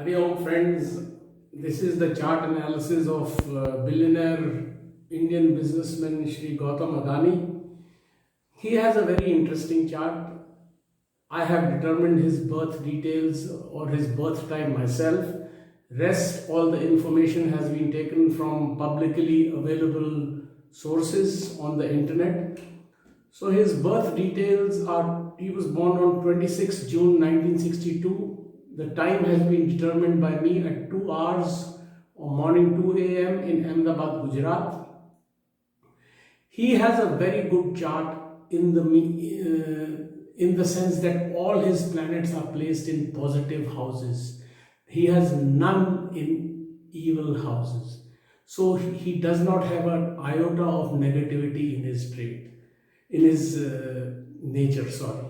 Hari Om friends, this is the chart analysis of billionaire Indian businessman Shri Gautam Adani. He has a very interesting chart. I have determined his birth details or his birth time myself. Rest, all the information has been taken from publicly available sources on the internet. So his birth details are, he was born on 26 June 1962. The time has been determined by me at 2 hours or morning 2 a.m. in Ahmedabad, Gujarat. He has a very good chart in the sense that all his planets are placed in positive houses. He has none in evil houses. So he does not have an iota of negativity in his trait, in his nature, sorry.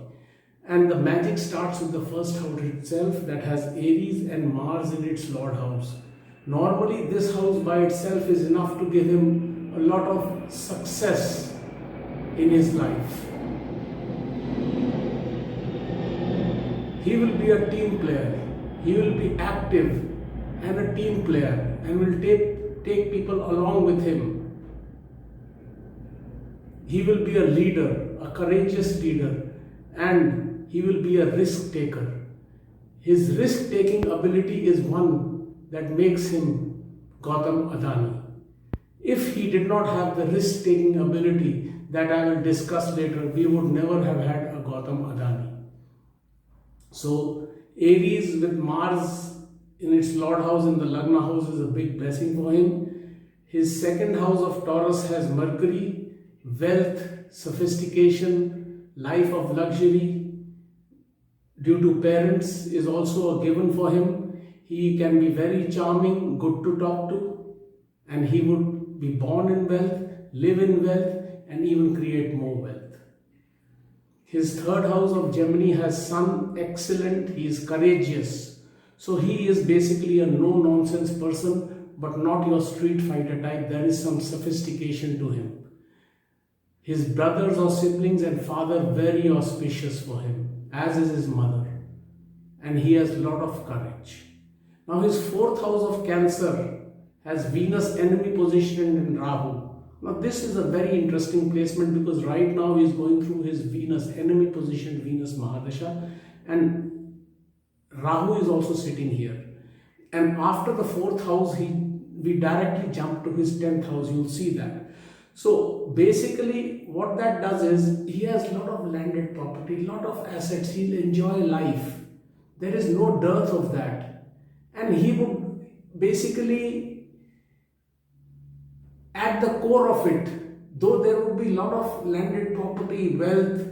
And the magic starts with the first house itself, that has Aries and Mars in its Lord house. Normally this house by itself is enough to give him a lot of success in his life. He will be a team player. He will be active and a team player and will take people along with him. He will be a leader, a courageous leader, and he will be a risk taker. His risk taking ability is one that makes him Gautam Adani. If he did not have the risk taking ability that I will discuss later, we would never have had a Gautam Adani. So Aries with Mars in its Lord house in the Lagna house is a big blessing for him. His second house of Taurus has Mercury, wealth, sophistication, life of luxury due to parents is also a given for him. He can be very charming, good to talk to, and he would be born in wealth, live in wealth, and even create more wealth. His third house of Gemini has Sun, excellent, he is courageous. So he is basically a no-nonsense person, but not your street fighter type. There is some sophistication to him. His brothers or siblings and father very auspicious for him, as is his mother. And he has a lot of courage. Now his fourth house of Cancer has Venus enemy positioned in Rahu. Now this is a very interesting placement because right now he is going through his Venus enemy positioned Venus Mahadasha, and Rahu is also sitting here. And after the fourth house, we directly jump to his 10th house. You'll see that. So basically what that does is he has a lot of landed property, a lot of assets. He'll enjoy life. There is no dearth of that. And he would basically, at the core of it, though there would be a lot of landed property, wealth,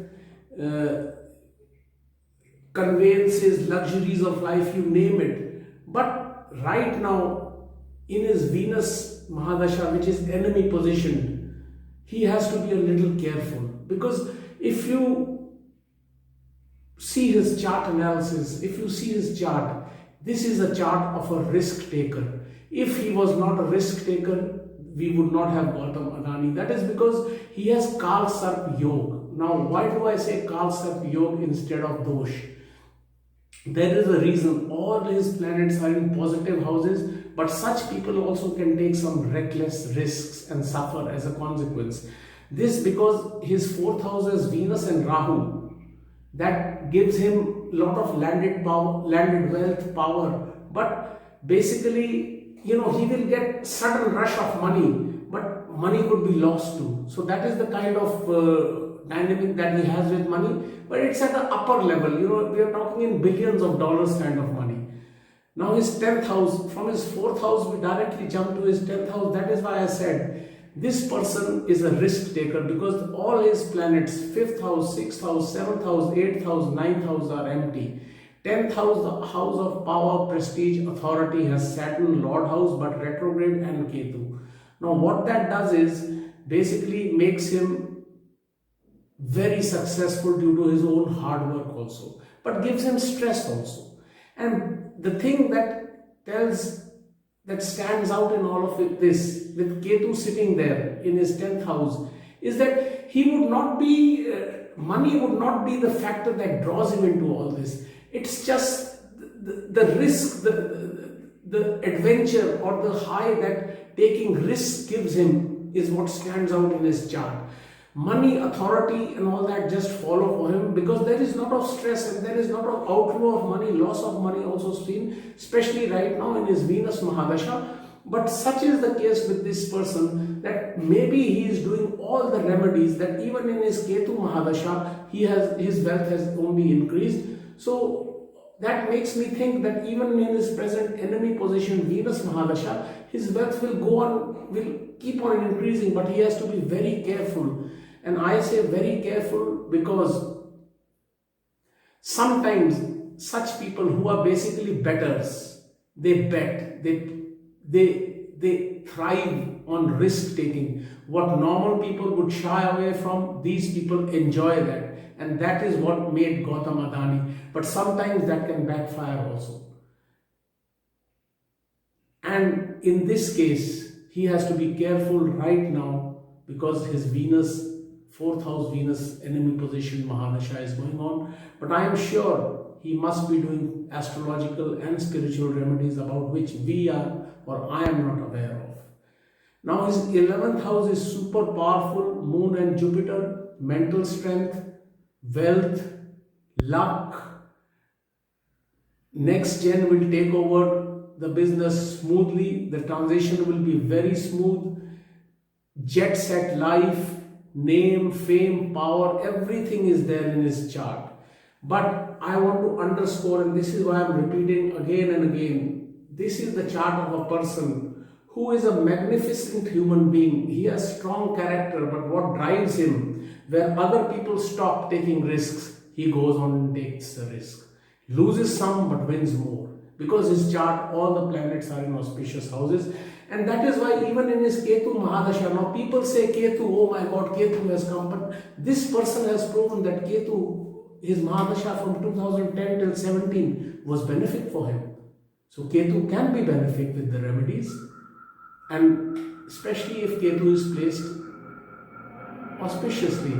conveyances, luxuries of life, you name it. But right now, in his Venus Mahadasha, which is enemy positioned, he has to be a little careful, because if you see his chart analysis, if you see his chart, this is a chart of a risk taker. If he was not a risk taker, we would not have Gautam Adani. That is because he has Kal Sarp Yog. Now, why do I say Kal Sarp Yog instead of Dosh? There is a reason. All his planets are in positive houses, but such people also can take some reckless risks and suffer as a consequence. This because his fourth house is Venus and Rahu. That gives him a lot of landed power, landed wealth, power. But basically, he will get sudden rush of money, but money could be lost too. So that is the kind of dynamic that he has with money, but it's at the upper level. We are talking in billions of dollars kind of money. Now his 10th house, from his 4th house we directly jump to his 10th house. That is why I said this person is a risk taker, because all his planets, 5th house, 6th house, 7th house, 8th house, 9th house are empty. 10th house, the house of power, prestige, authority, has Saturn, Lord house, but retrograde and Ketu. Now what that does is basically makes him very successful due to his own hard work also, but gives him stress also. And the thing that stands out in all of this, with Ketu sitting there in his 10th house, is that he would not be, money would not be the factor that draws him into all this. It's just the risk, the adventure or the high that taking risks gives him is what stands out in his chart. Money, authority and all that just follow for him because there is lot of stress and there is lot of outflow of money, loss of money also seen, especially right now in his Venus Mahadasha. But such is the case with this person that maybe he is doing all the remedies that even in his Ketu Mahadasha, his wealth has only increased. So that makes me think that even in his present enemy position Venus Mahadasha, his wealth will keep on increasing, but he has to be very careful. And I say very careful because sometimes such people who are basically betters, they bet, they thrive on risk taking. What normal people would shy away from, these people enjoy that. And that is what made Gautam Adani. But sometimes that can backfire also. And in this case, he has to be careful right now because his Venus, 4th house Venus enemy position Mahadasha is going on. But I am sure he must be doing astrological and spiritual remedies about which we are or I am not aware of. Now his 11th house is super powerful, Moon and Jupiter, mental strength, wealth, luck. Next gen will take over the business smoothly, the transition will be very smooth, jet set life, name, fame, power, everything is there in his chart. But I want to underscore, and this is why I am repeating again and again, this is the chart of a person who is a magnificent human being. He has strong character, but what drives him, where other people stop taking risks, he goes on and takes the risk. Loses some but wins more. Because his chart, all the planets are in auspicious houses. And that is why even in his Ketu Mahadasha, now people say Ketu, oh my God, Ketu has come. But this person has proven that Ketu, his Mahadasha from 2010 till 17 was benefic for him. So Ketu can be benefic with the remedies. And especially if Ketu is placed auspiciously.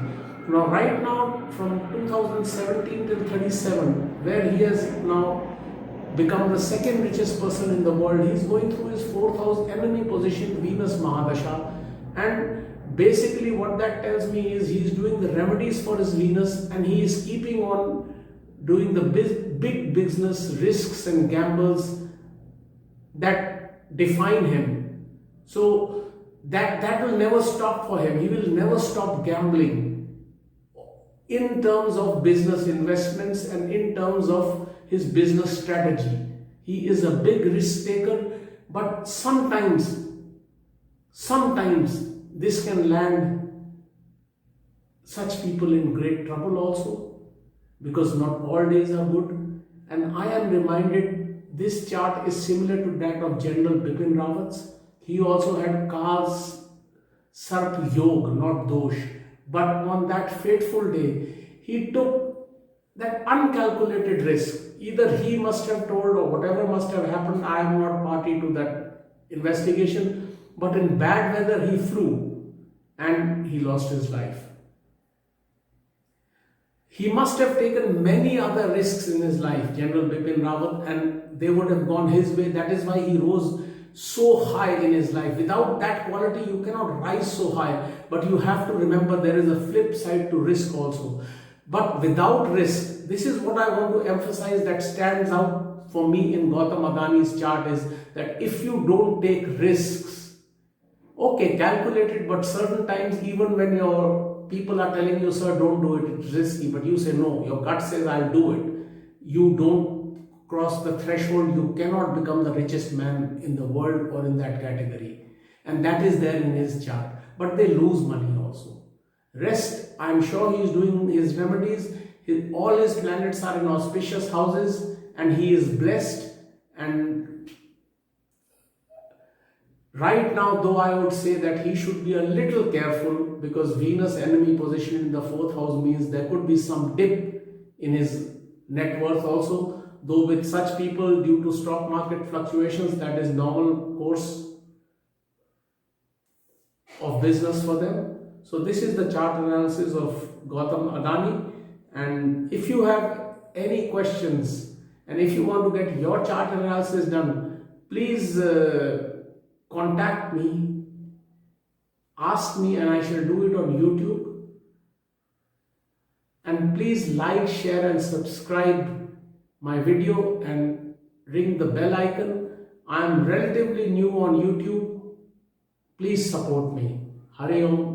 Now right now from 2017 till 37, where he has now become the second richest person in the world, he is going through his 4th house enemy position Venus Mahadasha, and basically what that tells me is he is doing the remedies for his Venus and he is keeping on doing the big business risks and gambles that define him. So that will never stop for him. He will never stop gambling in terms of business investments and in terms of his business strategy. He is a big risk taker, but sometimes this can land such people in great trouble also, because not all days are good. And I am reminded this chart is similar to that of General Bipin Rawat's. He also had Kaz Sarp Yog, not Dosh. But on that fateful day, he took that uncalculated risk. Either he must have told or whatever must have happened, I am not party to that investigation. But in bad weather, he flew and he lost his life. He must have taken many other risks in his life, General Bipin Rawat, and they would have gone his way. That is why he rose so high in his life. Without that quality, you cannot rise so high. But you have to remember there is a flip side to risk also. But without risk, this is what I want to emphasize that stands out for me in Gautam Adani's chart, is that if you don't take risks, okay, calculate it, but certain times even when your people are telling you, sir, don't do it, it's risky, but you say no, your gut says I'll do it. You don't cross the threshold, you cannot become the richest man in the world or in that category. And that is there in his chart. But they lose money also. Rest, I am sure he is doing his remedies. All his planets are in auspicious houses and he is blessed. And right now, though, I would say that he should be a little careful, because Venus enemy position in the 4th house means there could be some dip in his net worth also. Though with such people, due to stock market fluctuations, that is normal course of business for them. So this is the chart analysis of Gautam Adani. And if you have any questions and if you want to get your chart analysis done, Please contact me, ask me, and I shall do it on YouTube. And please like, share and subscribe my video and ring the bell icon. I am relatively new on YouTube. Please support me. Hari Om.